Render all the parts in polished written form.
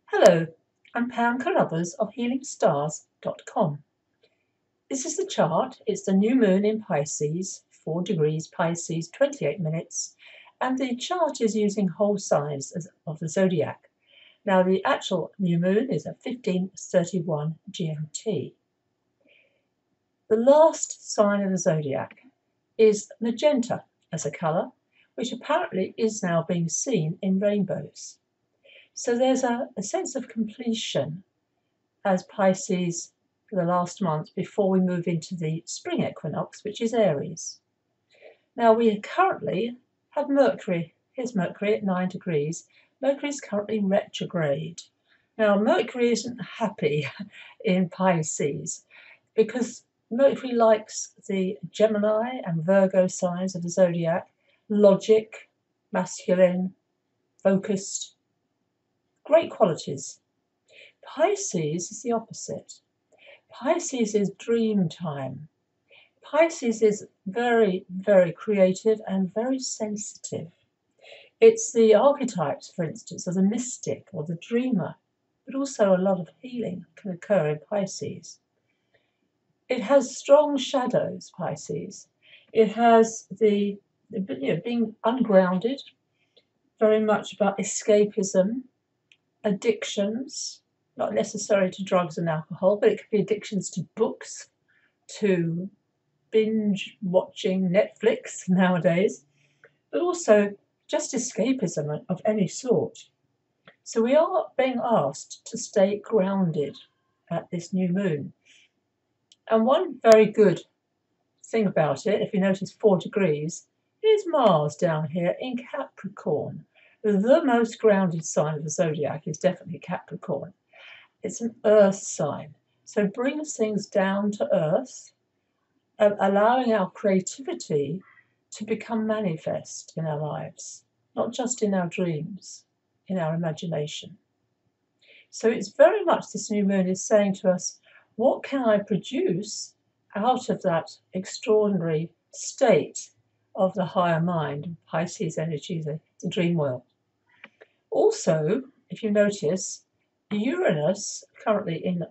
Hello, I'm Pam Carruthers of HealingStars.com. This is the chart. It's the new moon in Pisces, 4 degrees Pisces, 28 minutes, and the chart is using whole signs of the zodiac. Now, the actual new moon is at 15:31 GMT. The last sign of the zodiac is magenta as a colour, which apparently is now being seen in rainbows. So there's a sense of completion as Pisces for the last month before we move into the spring equinox, which is Aries. Now we currently have Mercury. Here's Mercury at 9 degrees. Mercury is currently retrograde. Now Mercury isn't happy in Pisces because Mercury likes the Gemini and Virgo signs of the zodiac, logic, masculine, focused, great qualities. Pisces is the opposite. Pisces is dream time. Pisces is very, very creative and very sensitive. It's the archetypes, for instance, of the mystic or the dreamer, but also a lot of healing can occur in Pisces. It has strong shadows, Pisces. It has the being ungrounded, very much about escapism, addictions, not necessarily to drugs and alcohol, but it could be addictions to books, to binge watching Netflix nowadays, but also just escapism of any sort. So we are being asked to stay grounded at this new moon. And one very good thing about it, if you notice 4 degrees, is Mars down here in Capricorn. The most grounded sign of the zodiac is definitely Capricorn. It's an earth sign, so it brings things down to earth, allowing our creativity to become manifest in our lives, not just in our dreams, in our imagination. So it's very much this new moon is saying to us, what can I produce out of that extraordinary state of the higher mind, Pisces energy, the dream world? Also, if you notice, Uranus, currently in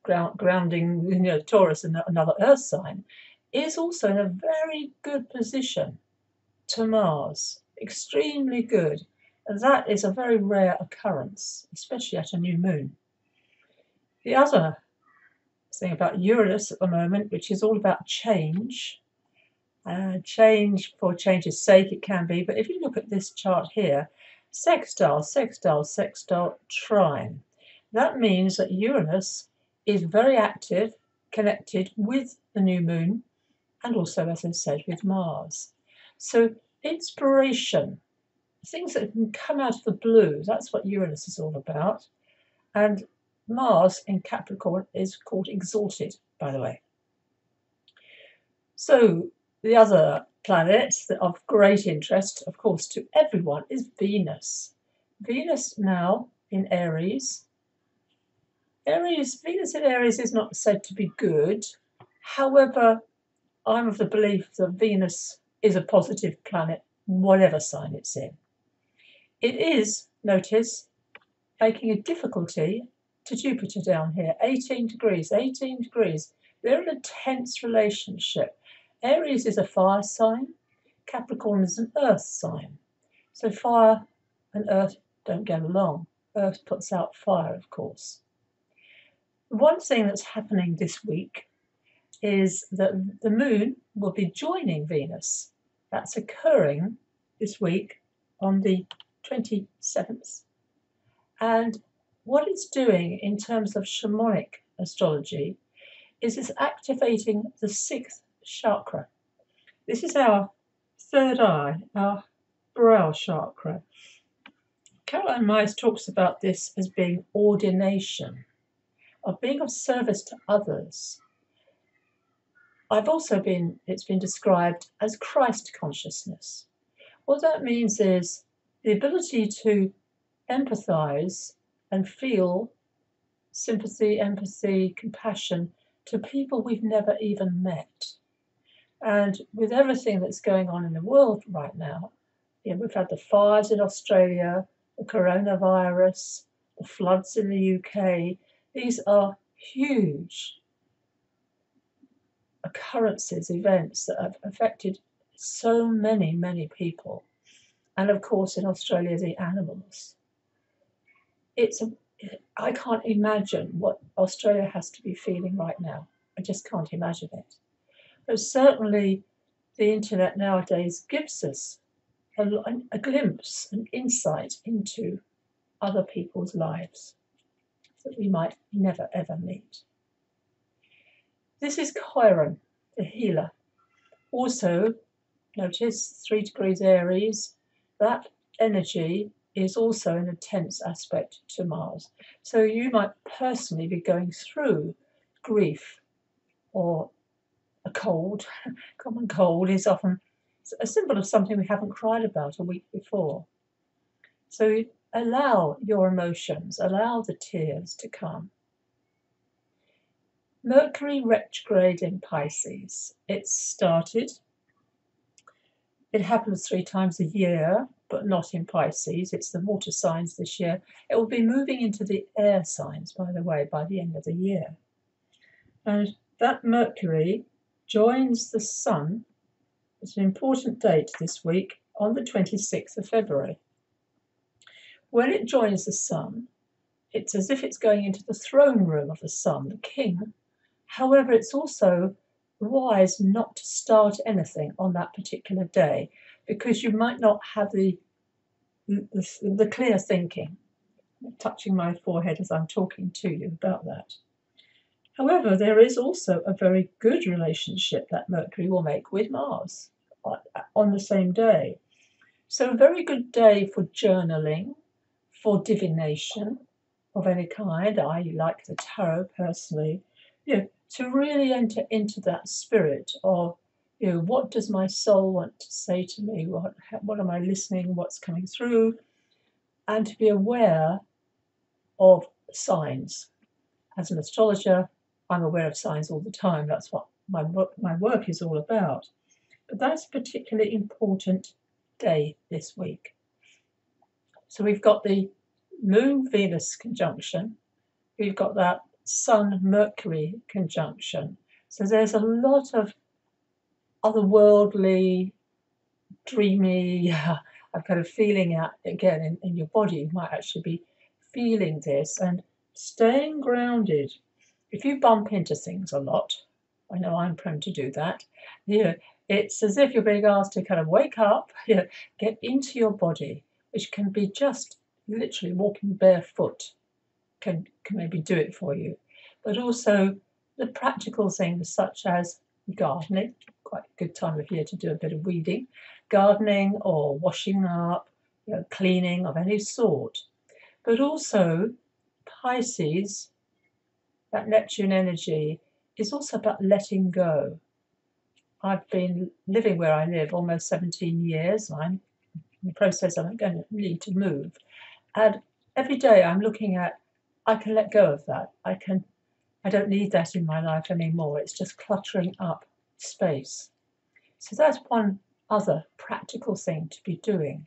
grounding Taurus and another earth sign, is also in a very good position to Mars, extremely good. And that is a very rare occurrence, especially at a new moon. The other thing about Uranus at the moment, which is all about change, change for change's sake it can be, but if you look at this chart here, sextile, sextile, sextile, trine. That means that Uranus is very active, connected with the new moon, and also, as I said, with Mars. So inspiration, things that can come out of the blue, that's what Uranus is all about. And Mars in Capricorn is called exalted, by the way. So the other planet of great interest, of course, to everyone is Venus. Venus now in Aries. Venus in Aries is not said to be good. However, I'm of the belief that Venus is a positive planet, whatever sign it's in. It is, notice, making a difficulty to Jupiter down here, 18 degrees, 18 degrees. They're in a tense relationship. Aries is a fire sign, Capricorn is an earth sign. So fire and earth don't get along. Earth puts out fire, of course. One thing that's happening this week is that the moon will be joining Venus. That's occurring this week on the 27th. And what it's doing in terms of shamanic astrology is it's activating the 6th chakra. This is our third eye, our brow chakra. Caroline Myers talks about this as being ordination, of being of service to others. It's been described as Christ consciousness. What that means is the ability to empathize and feel sympathy, empathy, compassion to people we've never even met. And with everything that's going on in the world right now, we've had the fires in Australia, the coronavirus, the floods in the UK. These are huge occurrences, events that have affected so many people. And of course, in Australia, the animals. I can't imagine what Australia has to be feeling right now. I just can't imagine it. But certainly, the internet nowadays gives us a glimpse, an insight into other people's lives that we might never ever meet. This is Chiron, the healer. Also, notice 3 degrees Aries, that energy is also an intense aspect to Mars. So you might personally be going through grief, or a cold. Common cold is often a symbol of something we haven't cried about a week before. So allow your emotions, allow the tears to come. Mercury retrograde in Pisces. It's started. It happens 3 times a year, but not in Pisces. It's the water signs this year. It will be moving into the air signs, by the way, by the end of the year. And that Mercury joins the Sun. It's an important date this week, on the 26th of February. When it joins the Sun, it's as if it's going into the throne room of the Sun, the king. However, it's also wise not to start anything on that particular day, because you might not have the clear thinking. I'm touching my forehead as I'm talking to you about that. However, there is also a very good relationship that Mercury will make with Mars on the same day. So a very good day for journaling, for divination of any kind. I like the tarot personally. To really enter into that spirit of, what does my soul want to say to me? What am I listening? What's coming through? And to be aware of signs. As an astrologer, I'm aware of signs all the time. That's what my work is all about. But that's a particularly important day this week. So we've got the Moon-Venus conjunction. We've got that Sun-Mercury conjunction. So there's a lot of otherworldly, dreamy, I've got a feeling out again in your body. You might actually be feeling this and staying grounded. If you bump into things a lot, I know I'm prone to do that, it's as if you're being asked to kind of wake up, get into your body, which can be just literally walking barefoot, can maybe do it for you. But also the practical things such as gardening, quite a good time of year to do a bit of weeding, gardening or washing up, cleaning of any sort. But also Pisces, that Neptune energy, is also about letting go. I've been living where I live almost 17 years. I'm in the process of I'm going to need to move. And every day I'm looking at, I can let go of that. I don't need that in my life anymore. It's just cluttering up space. So that's one other practical thing to be doing.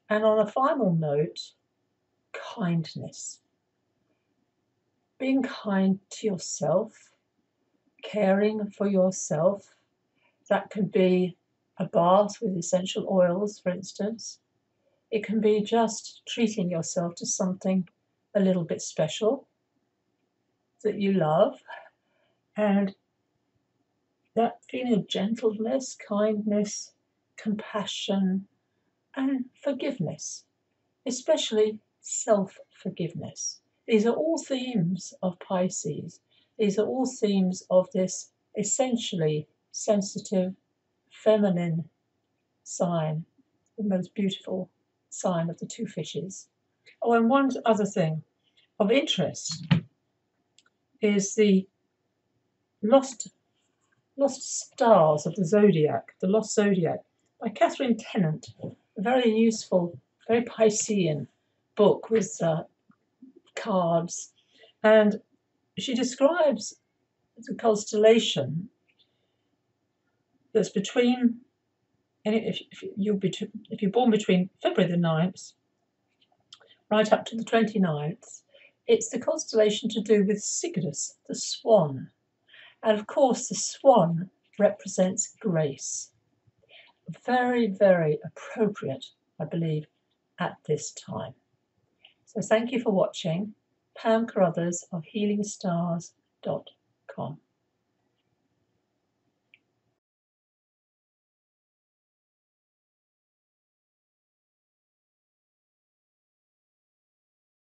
And on a final note, kindness. Being kind to yourself, caring for yourself. That can be a bath with essential oils, for instance. It can be just treating yourself to something a little bit special that you love. And that feeling of gentleness, kindness, compassion, and forgiveness, especially self-forgiveness. These are all themes of Pisces. These are all themes of this essentially sensitive, feminine sign, the most beautiful sign of the 2 fishes. Oh, and one other thing of interest is the Lost Stars of the Zodiac, The Lost Zodiac, by Catherine Tennant. A very useful, very Piscean book with cards. And she describes the constellation that's between, and if you're born between February the 9th right up to the 29th. It's the constellation to do with Cygnus, the swan. And of course, the swan represents grace. Very, very appropriate, I believe, at this time. So thank you for watching. Pam Carruthers of healingstars.com.